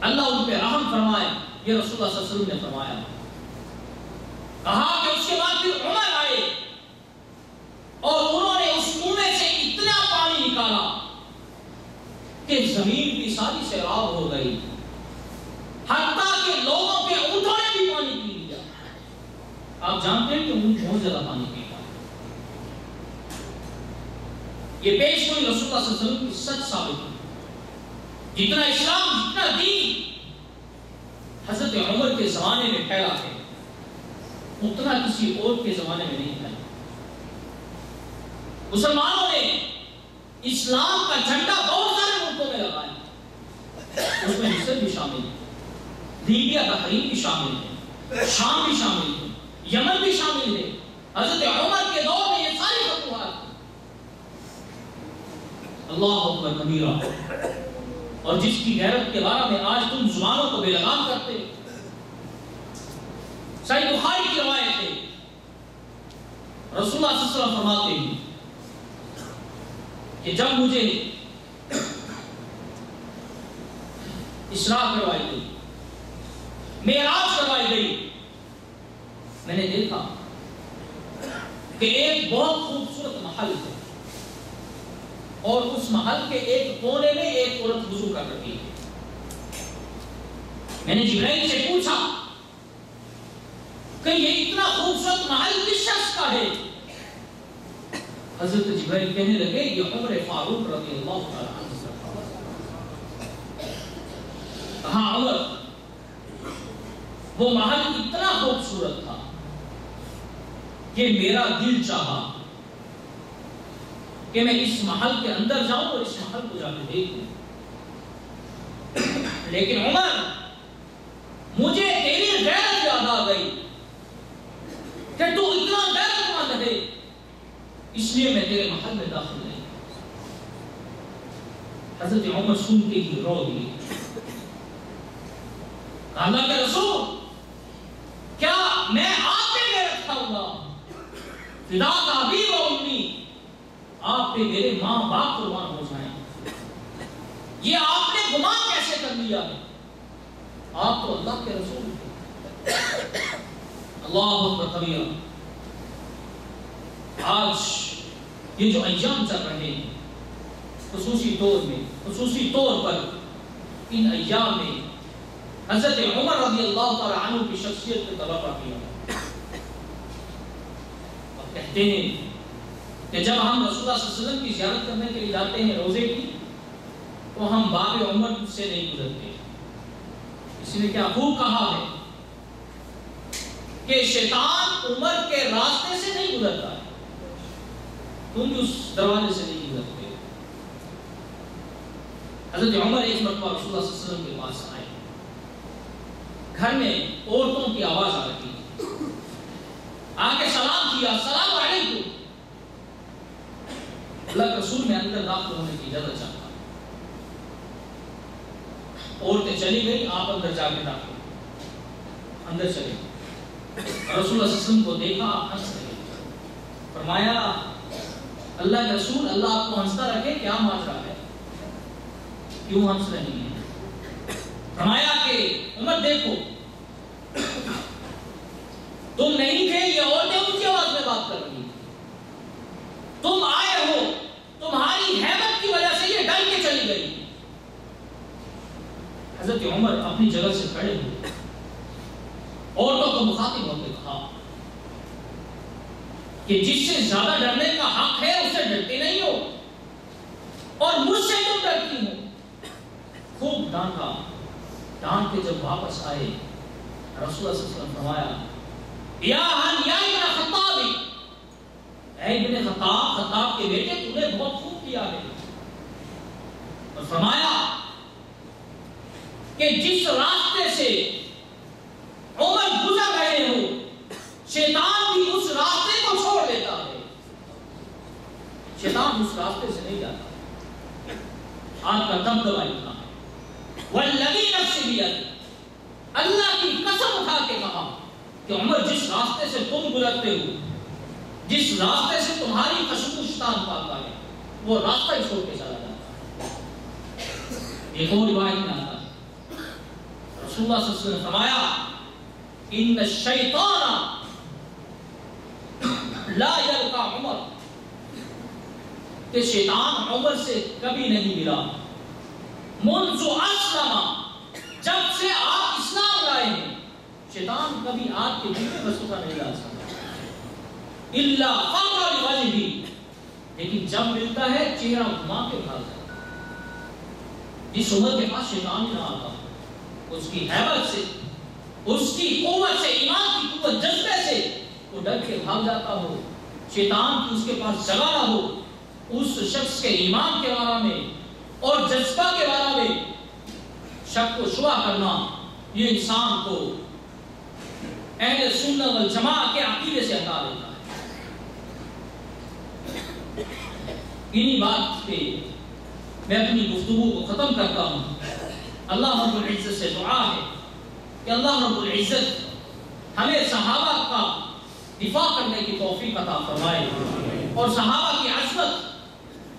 اللہ ان پہ رحم فرمائے. یہ رسول اللہ صلی اللہ علیہ وسلم نے فرمایا. کہا کہ اس کے بعد پھر عمر آئے اور انہوں نے اس کنویں سے اتنا پانی نکالا کہ زمین کی ساری سیراب ہو گئی، حتیٰ کہ لوگوں کے اونٹوں نے بھی پانی پی لیا. آپ جانتے ہیں کہ اونٹ بہت زیادہ پانی پیتا ہے. یہ پیش ہوئی رسول اللہ صلی اللہ علیہ وسلم کی سچ ثابت ہوئی. جتنا اسلام، جتنا دین حضرت عمر کے زمانے میں پھیلا ہے، اتنا کسی اور کے زمانے میں نہیں پھیلا. مسلمانوں نے اسلام کا جھنڈا بہت سارے ملکوں میں لگایا، اس میں مصر بھی شامل ہے، لیبیا بحرین بھی شامل ہے، شام بھی شامل ہے، یمن بھی شامل ہے. حضرت عمر کے دور میں یہ ساری فتوحات. اللہ اکبر کبیرہ. اور جس کی غیرت کے بارے میں آج تم زبانوں کو بے لگام کرتے. صحیح بخاری کی روایت ہے، رسول اللہ صلی اللہ علیہ وسلم فرماتے ہیں کہ جب مجھے اسراء کروائی گئی، معراج کروائی گئی، میں نے دیکھا کہ ایک بہت خوبصورت محل ہے اور اس محل کے ایک کونے میں ایک عورت وضو کر رہی ہے. میں نے جبرائیل سے پوچھا کہ یہ اتنا خوبصورت محل کس شخص کا ہے؟ حضرت جبرائیل کہنے لگے یہ عمر فاروق رضی اللہ تعالی عنہ. کہا عمر، وہ محل اتنا خوبصورت تھا کہ میرا دل چاہا کہ میں اس محل کے اندر جاؤں اور اس محل کو جا کے دیکھوں. لیکن عمر، مجھے تیری غیرت یاد آ گئی کہ تو اتنا غیرت مند ہے، اس لیے میں تیرے محل میں داخل نہیں. حضرت عمر سن کے ہی رو دیے. اللہ کے رسول، کیا میں آپ پہ غیرت کھاؤں گا؟ فداک ابی و امی، آپ پہ میرے ماں باپ قربان ہو جائیں. یہ آپ نے گمان کیسے کر لیا ہے؟ آپ تو اللہ کے رسول ہیں. اللہ اکبر کبیرہ. آج یہ جو ایام چل رہے ہیں خصوصی طور پر ان ایام میں حضرت عمر رضی اللہ تعالی عنہ کی شخصیت کو تبرہ کیا. اور کہتے ہیں کہ جب ہم رسول اللہ صلی اللہ علیہ وسلم کی زیارت کرنے کے لیے جاتے ہیں روزے کی، تو ہم باب عمر سے نہیں گزرتے. اس نے کیا خوب کہا ہے کہ شیطان عمر کے راستے سے نہیں گزرتا ہے، تم بھی اس دروازے سے نہیں گزرتے. حضرت عمر ایک مرتبہ رسول اللہ صلی اللہ علیہ وسلم کے پاس آئے. گھر میں عورتوں کی آواز آ رہی ہے. آ کے سلام کیا، السلام علیکم. اللہ کے رسول میں اندر داخل ہونے کی اجازت چاہتا. عورتیں چلی گئی، آپ اندر جا کے داخل اندر چلے. رسول اللہ صلی اللہ علیہ وسلم کو دیکھا، ہنس رہے. فرمایا اللہ کے رسول، اللہ آپ کو ہنستا رکھے، کیا ماجرا ہے، کیوں ہنس رہی ہیں؟ فرمایا کہ عمر دیکھو، تم نہیں تھے، یہ عورتیں اونچی آواز میں بات کر رہی ہیں. تم آئے ہو، تمہاری ہیبت کی وجہ سے یہ ڈر کے چلی گئی. حضرت عمر اپنی جگہ سے کھڑے ہوئے، عورتوں کو مخاطب ہو کے کہا کہ جس سے زیادہ ڈرنے کا حق ہے اسے ڈرتے نہیں ہو، اور مجھ سے تم ڈرتی ہو. خوب ڈانٹا. ڈانٹ کے جب واپس آئے، رسول اللہ صلی اللہ علیہ وسلم فرمایا یا ابن خطاب، اے ابن خطاب کے بیٹے، تم نے بہت خوب کیا ہے. اور فرمایا کہ جس راستے سے عمر گزر رہے ہو، شیطان بھی اس راستے کو چھوڑ دیتا ہے. شیطان اس راستے سے نہیں جاتا. آپ کا دبدبا اتنا ہے. والذی نفس بیدہ، اللہ کی قسم اٹھا کے کہا کہ عمر جس راستے سے تم گزرتے ہو، جس راستے سے تمہاری خوشبو شیطان پاتا ہے، وہ راستہ ہی چھوڑ کے چلا جاتا ہے. ایک اور روایت میں آتا ہے رسول اللہ صلی اللہ علیہ وسلم نے فرمایا ان الشیطان لا یلقا عمر، کہ شیطان عمر سے کبھی نہیں ملا. منذ اسلم، جب سے آپ اسلام لائے ہیں، شیطان کبھی آپ کے دل میں وسوسہ نہیں لا سکتا. الا فقر لوجہہ، لیکن جب ملتا ہے چہرہ گھما کے بھاگ جاتا ہے. جس عمر کے پاس شیطان ہی نہ آتا، اس کی ہیبت سے، اس کی قوت سے، ایمان کی قوت، جذبے سے وہ ڈر کے بھاگ جاتا ہو. شیطان کی اس کے پاس جگہ نہ ہو اس شخص کے ایمان کے بارے میں اور جذبہ کے بارے میں شک و شبہ کرنا، یہ انسان کو اہل سنت والجماعت کے عقیدے سے ہٹا دیتا ہے. انہی بات پہ میں اپنی گفتگو کو ختم کرتا ہوں. اللہ رب العزت سے دعا ہے کہ اللہ رب العزت ہمیں صحابہ کا دفاع کرنے کی توفیق عطا فرمائے، اور صحابہ کی عظمت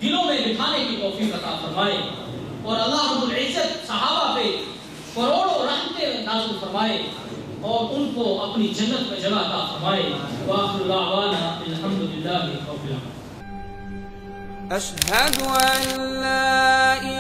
دلوں میں بٹھانے کی توفیق عطا فرمائے، اور اللہ رب العزت صحابہ پہ کروڑوں رحمتیں نازل فرمائے اور ان کو اپنی جنت میں جگہ عطا فرمائے. وآخر دعوانا الحمدللہ رب العالمین. أشهد أن لا إله